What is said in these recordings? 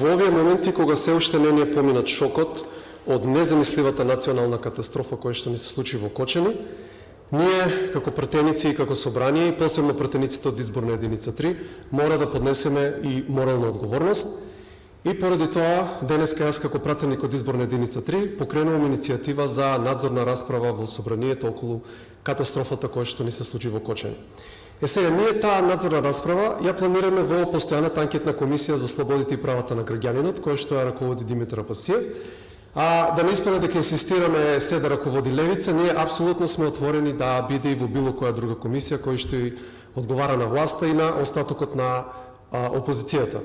Во овие моменти, кога се уште не ни е поминат шокот од незамисливата национална катастрофа која што ни се случи во Кочани, ние, како пратеници и како собрание, и посебно пратениците од изборна единица 3, мора да поднесеме и морална одговорност. И поради тоа, денеска јас како пратеник од изборна единица 3, покренувам иницијатива за надзорна расправа во собранието околу катастрофата која што ни се случи во Кочани. Сега, ние таа надзорна расправа ја планираме во постојаната анкетна комисија за слободите и правата на граѓанинот, која што ја раководи Димитар Апасиев. А да не испадне дека инсистираме се да раководи левица, ние апсолутно сме отворени да биде и во било која друга комисија која што и одговара на власта и на остатокот на опозицијата.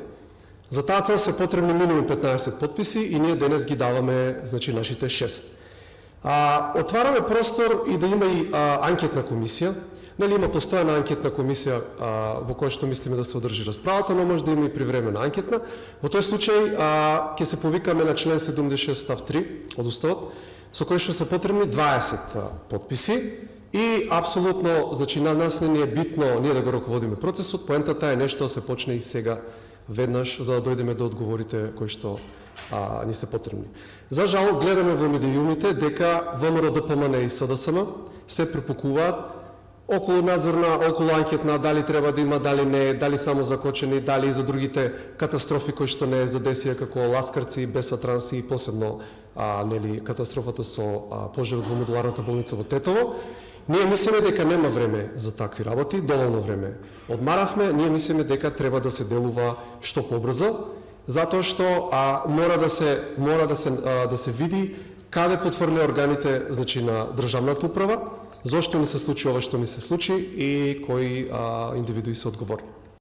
За таа цел се потребни минимум 15 подписи и ние денес ги даваме, значи, нашите 6. Отвараме простор и да има и анкетна комисија. Дали има постојана анкетна комисија во која што мислиме да се одржи расправата, но може да има и привремена анкетна. Во тој случај ќе се повикаме на член 76 став 3 од Уставот, со кој што се потребни 20 подписи и апсолутно, значи, на нас не е битно ние да го раководиме процесот, поентата е нешто да се почне и сега веднаш за да дојдеме до одговорите кои што ни се потребни. За жал, гледаме во медиумите дека ВМРО, ДПМН и СДСМ се препукуваат околу надзорна, околу анкетна, дали треба да има, дали не, дали само за Кочани, дали и за другите катастрофи кои што не задесија како Ласкарци, Беса Транси и посебно нели катастрофата со пожарот во модуларната болница во Тетово. Ние мислиме дека нема време за такви работи, доволно време одмаравме, ние мислиме дека треба да се делува што побрзо, затоа што мора да се види каде потврли органите, значи, на државната управа, зошто ни се случи ова што ни се случи и кои индивидуи се одговорни.